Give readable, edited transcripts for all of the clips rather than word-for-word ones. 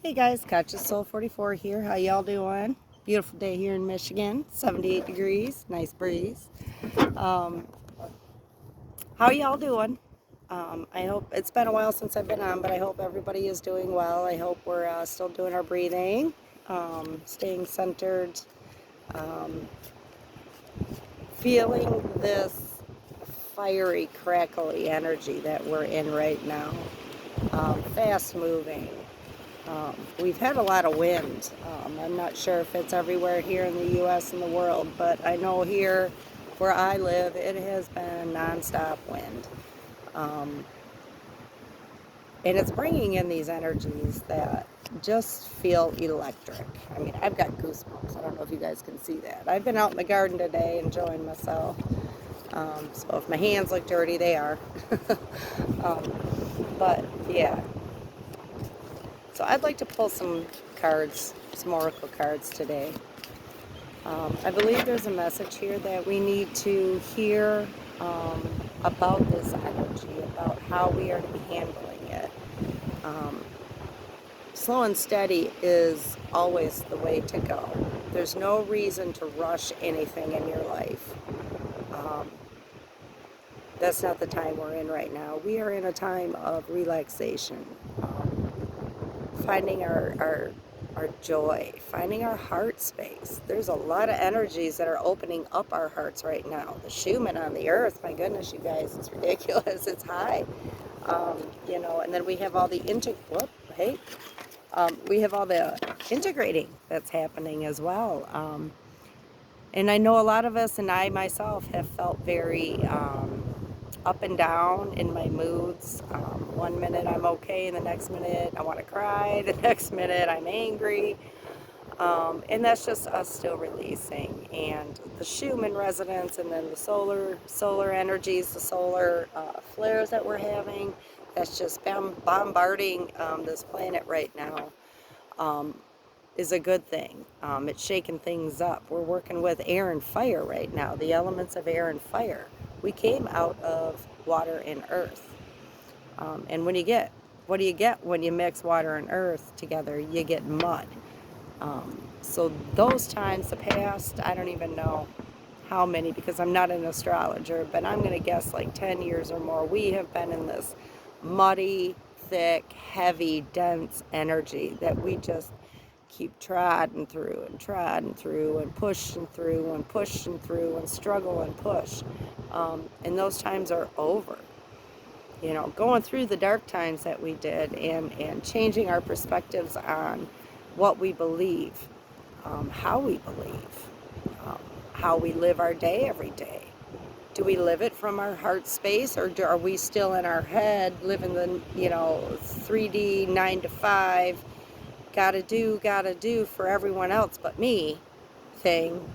Hey guys, Conscious Soul 44 here. How y'all doing? Beautiful day here in Michigan, 78 degrees, nice breeze. Um, how y'all doing? I hope it's been a while since I've been on, but I hope everybody is doing well. I hope we're still doing our breathing, staying centered, um, feeling this fiery, crackly energy that we're in right now. Fast moving. We've had a lot of wind. I'm not sure if it's everywhere here in the U.S. and the world, but I know here where I live, it has been nonstop wind. Um, and it's bringing in these energies that just feel electric. I mean, I've got goosebumps. I don't know if you guys can see that. I've been out in the garden today enjoying myself. So if my hands look dirty, they are. But yeah. So I'd like to pull some cards, some oracle cards today. I believe there's a message here that we need to hear about this energy, about how we are to be handling it. Slow and steady is always the way to go. There's no reason to rush anything in your life. Um, that's not the time we're in right now. We are in a time of relaxation, finding our joy, finding our heart space. There's a lot of energies that are opening up our hearts right now. The Schumann on the earth, my goodness, you guys, it's ridiculous. It's high. And then we have all the we have all the integrating that's happening as well. And I know a lot of us, and I myself, have felt very up and down in my moods. One minute I'm okay, and the next minute I want to cry. The next minute I'm angry. And that's just us still releasing. And the Schumann resonance, and then the solar energies, the solar flares that we're having, that's just bombarding this planet right now. Is a good thing. It's shaking things up. We're working with air and fire right now, the elements of air and fire. We came out of water and earth. And what do you get when you mix water and earth together? You get mud. So those times, the past, I don't even know how many, because I'm not an astrologer, but I'm going to guess like 10 years or more, we have been in this muddy, thick, heavy, dense energy that we just keep trotting through and pushing through and pushing through and struggle and push. And those times are over. Going through the dark times that we did, and changing our perspectives on what we believe, how we believe, how we live our day every day. Do we live it from our heart space, or are we still in our head living the 3D 9 to 5 gotta do for everyone else but me thing?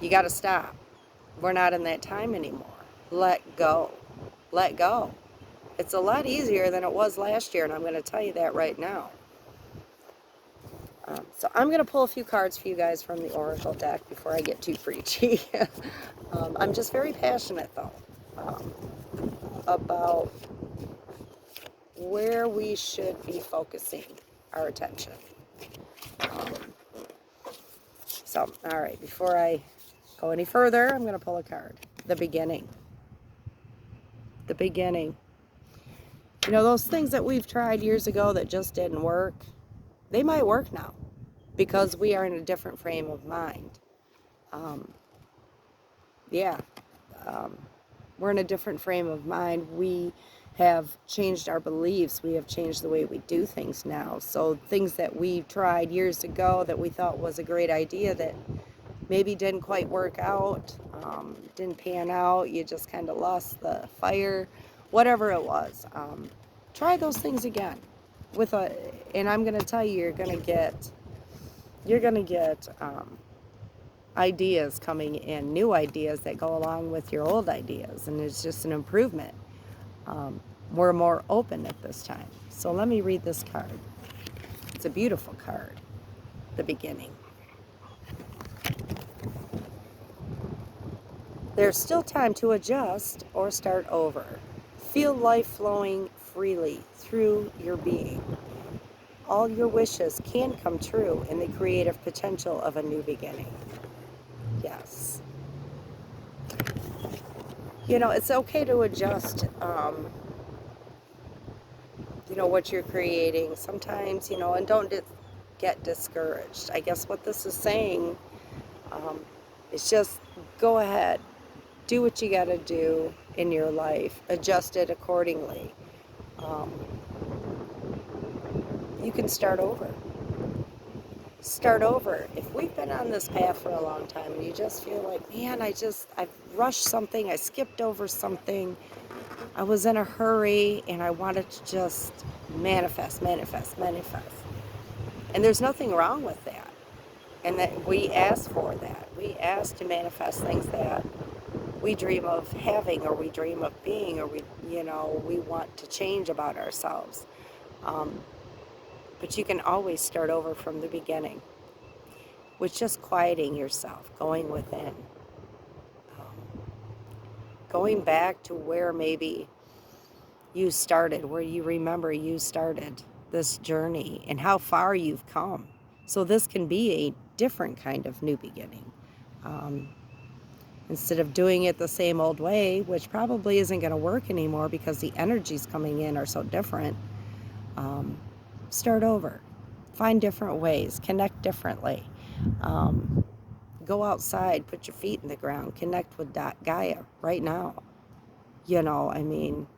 You gotta stop. We're not in that time anymore. Let go. Let go. It's a lot easier than it was last year, and I'm going to tell you that right now. So I'm going to pull a few cards for you guys from the Oracle deck before I get too preachy. I'm just very passionate, though, about where we should be focusing our attention. All right, before I go any further, I'm going to pull a card. The beginning. The beginning. Those things that we've tried years ago that just didn't work, they might work now because we are in a different frame of mind. We're in a different frame of mind. We have changed our beliefs. We have changed the way we do things now. So things that we tried years ago that we thought was a great idea that maybe didn't quite work out, didn't pan out, you just kind of lost the fire, whatever it was. Try those things again and I'm going to tell you, you're going to get ideas coming in, new ideas that go along with your old ideas, and it's just an improvement. We're more open at this time. So let me read this card. It's a beautiful card. The beginning. There's still time to adjust or start over. Feel life flowing freely through your being. all your wishes can come true in the creative potential of a new beginning. Yes. It's okay to adjust, what you're creating sometimes, and don't get discouraged. I guess what this is saying um, is just go ahead, do what you got to do in your life, adjust it accordingly. Um, you can start over. Start over. If we've been on this path for a long time and you just feel like, man, I've rushed something, I skipped over something, I was in a hurry and I wanted to just manifest, manifest, manifest. And there's nothing wrong with that. And that we ask for that. We ask to manifest things that we dream of having, or we dream of being, or we want to change about ourselves. Um, but you can always start over from the beginning with just quieting yourself, going within, um, going back to where maybe you started, where you remember you started this journey and how far you've come. So this can be a different kind of new beginning. Um, Instead of doing it the same old way, which probably isn't going to work anymore because the energies coming in are so different, um, start over. Find different ways. Connect differently. Um, Go outside. Put your feet in the ground. Connect with Gaia right now. I mean,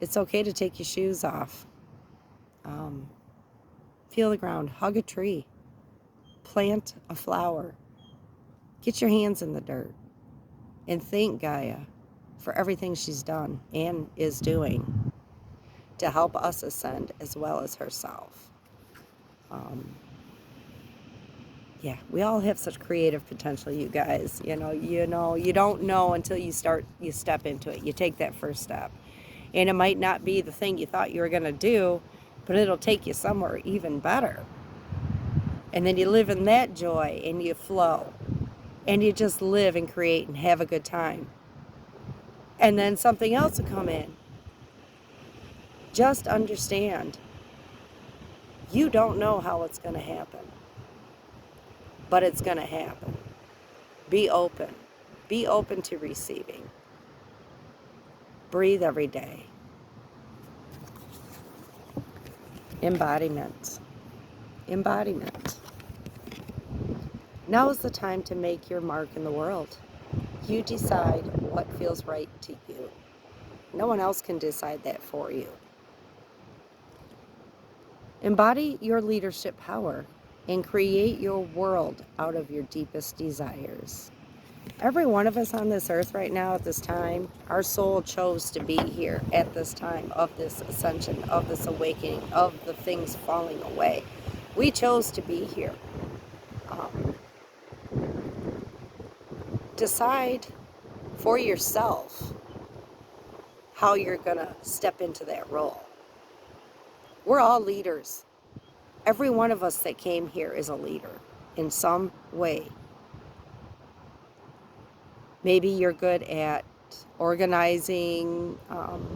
it's okay to take your shoes off. Um, Feel the ground. Hug a tree. Plant a flower. Get your hands in the dirt. And thank Gaia for everything she's done and is doing to help us ascend as well as herself. Yeah, we all have such creative potential, you guys. You don't know until you step into it. You take that first step. And it might not be the thing you thought you were going to do, but it'll take you somewhere even better. And then you live in that joy and you flow. And you just live and create and have a good time. And then something else will come in. Just understand, you don't know how it's going to happen, but it's going to happen. Be open. Be open to receiving. Breathe every day. Embodiment. Embodiment. Now is the time to make your mark in the world. You decide what feels right to you. No one else can decide that for you. Embody your leadership power and create your world out of your deepest desires. Every one of us on this earth right now at this time, our soul chose to be here at this time of this ascension, of this awakening, of the things falling away. We chose to be here. Decide for yourself how you're going to step into that role. We're all leaders. Every one of us that came here is a leader in some way. Maybe you're good at organizing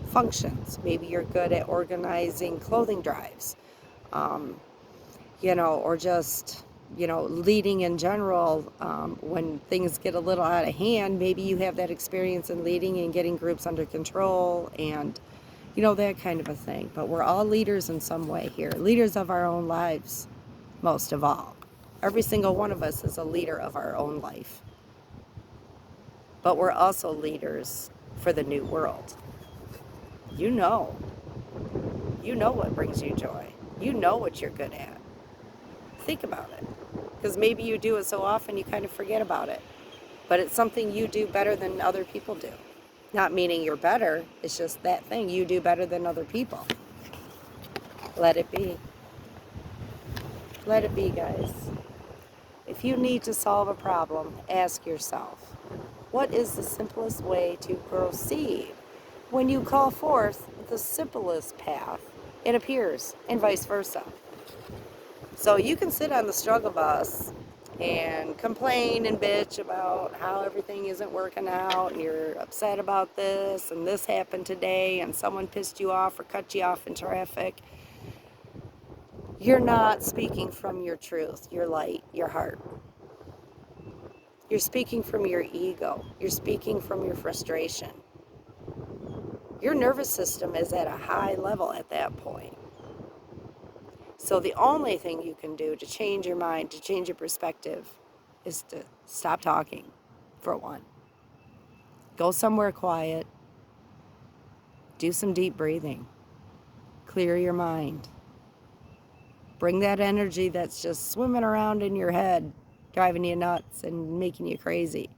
functions. Maybe you're good at organizing clothing drives, or just, leading in general. When things get a little out of hand, maybe you have that experience in leading and getting groups under control and, that kind of a thing. But we're all leaders in some way here, leaders of our own lives, most of all. Every single one of us is a leader of our own life. But we're also leaders for the new world. You know what brings you joy. You know what you're good at. Think about it. Because maybe you do it so often you kind of forget about it. But it's something you do better than other people do. Not meaning you're better, it's just that thing you do better than other people. Let it be. Let it be, guys. If you need to solve a problem, ask yourself, what is the simplest way to proceed? When you call forth the simplest path, it appears, and vice versa. So you can sit on the struggle bus and complain and bitch about how everything isn't working out and you're upset about this and this happened today and someone pissed you off or cut you off in traffic. you're not speaking from your truth, your light, your heart. You're speaking from your ego. You're speaking from your frustration. Your nervous system is at a high level at that point. So the only thing you can do to change your mind, to change your perspective, is to stop talking, for one. Go somewhere quiet. Do some deep breathing. Clear your mind. Bring that energy that's just swimming around in your head, driving you nuts and making you crazy.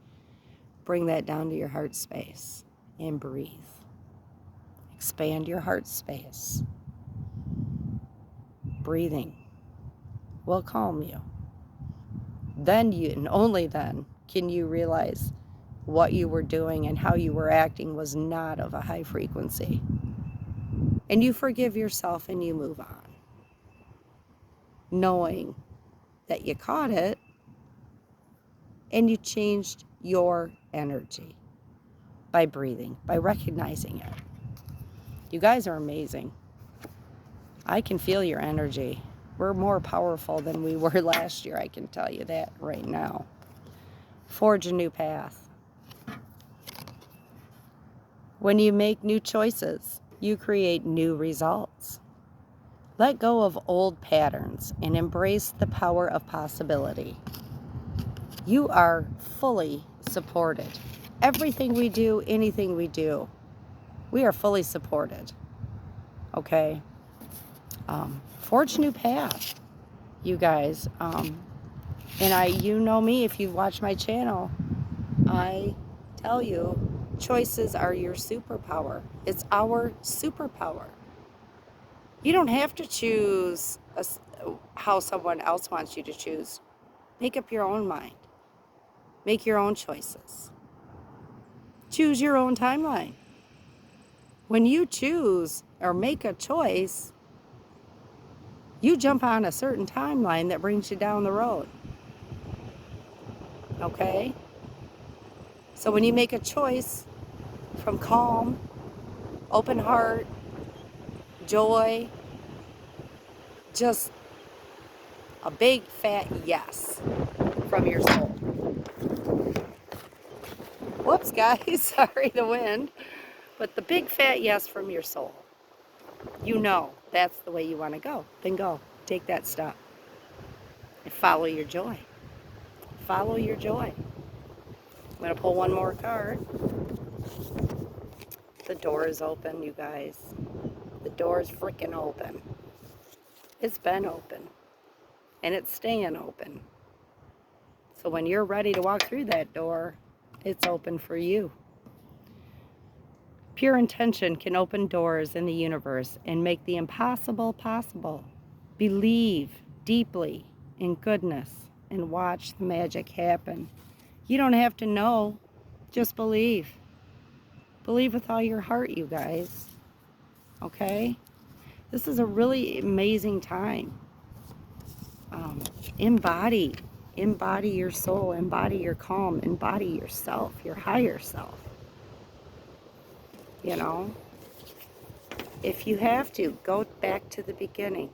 Bring that down to your heart space and breathe. Expand your heart space. Breathing will calm you. Then you, and only then, can you realize what you were doing and how you were acting was not of a high frequency. And you forgive yourself and you move on, knowing that you caught it and you changed your energy by breathing, by recognizing it. You guys are amazing. I can feel your energy. We're more powerful than we were last year, I can tell you that right now. Forge a new path. When you make new choices, you create new results. Let go of old patterns and embrace the power of possibility. You are fully supported. Everything we do, anything we do, we are fully supported. Okay? Forge a new path, you guys. And you know me, if you watch my channel, I tell you, choices are your superpower. It's our superpower. You don't have to choose how someone else wants you to choose. Make up your own mind. Make your own choices. Choose your own timeline. When you choose or make a choice, you jump on a certain timeline that brings you down the road. Okay? So when you make a choice from calm, open heart, joy, just a big fat yes from your soul. Whoops, guys, sorry, the wind. But the big fat yes from your soul. You know that's the way you want to go. Then go. Take that step. And follow your joy. Follow your joy. I'm going to pull one more card. The door is open, you guys. The door is freaking open. It's been open. And it's staying open. So when you're ready to walk through that door, it's open for you. Pure intention can open doors in the universe and make the impossible possible. Believe deeply in goodness and watch the magic happen. You don't have to know, just believe. Believe with all your heart, you guys. Okay? This is a really amazing time. Embody your soul, embody your calm, embody yourself, your higher self. You know? If you have to, go back to the beginning.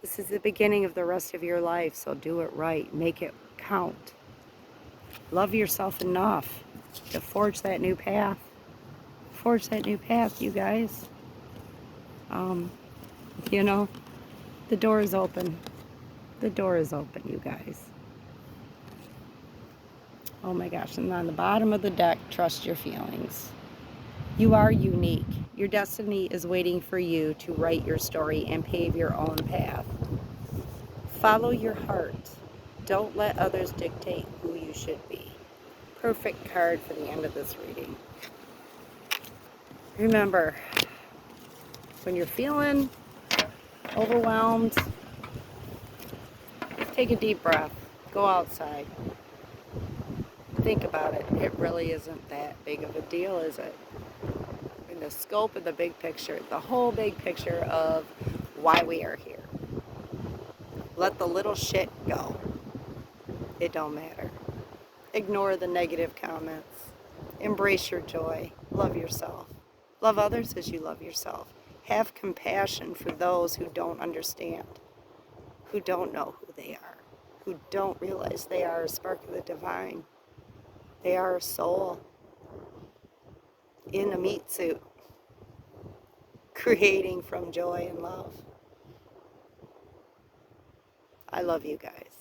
This is the beginning of the rest of your life, so do it right. Make it count. Love yourself enough to forge that new path. Forge that new path, you guys. You know, the door is open. The door is open, you guys. Oh my gosh, and on the bottom of the deck, trust your feelings. You are unique. Your destiny is waiting for you to write your story and pave your own path. Follow your heart. Don't let others dictate who you should be. Perfect card for the end of this reading. Remember, when you're feeling overwhelmed, take a deep breath. Go outside. Think about it. It really isn't that big of a deal, is it? In the scope of the big picture, the whole big picture of why we are here. Let the little shit go. It don't matter. Ignore the negative comments. Embrace your joy. Love yourself. Love others as you love yourself. Have compassion for those who don't understand, who don't know who they are, who don't realize they are a spark of the divine. They are a soul in a meat suit, creating from joy and love. I love you guys.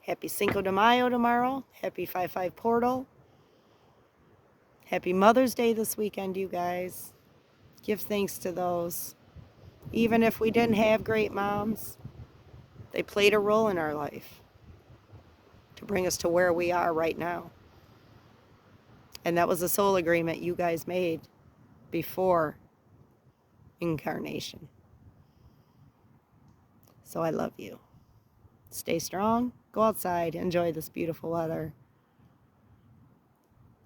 Happy Cinco de Mayo tomorrow. Happy 5-5 Portal. Happy Mother's Day this weekend, you guys. Give thanks to those. Even if we didn't have great moms, they played a role in our life to bring us to where we are right now. And that was a soul agreement you guys made before incarnation. So I love you. Stay strong. Go outside. Enjoy this beautiful weather.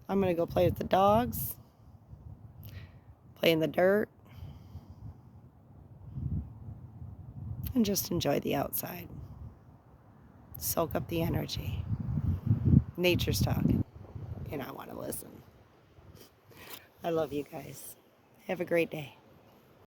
I'm going to go play with the dogs. Play in the dirt. And just enjoy the outside. Soak up the energy. Nature's talking. And I want to listen. I love you guys. Have a great day.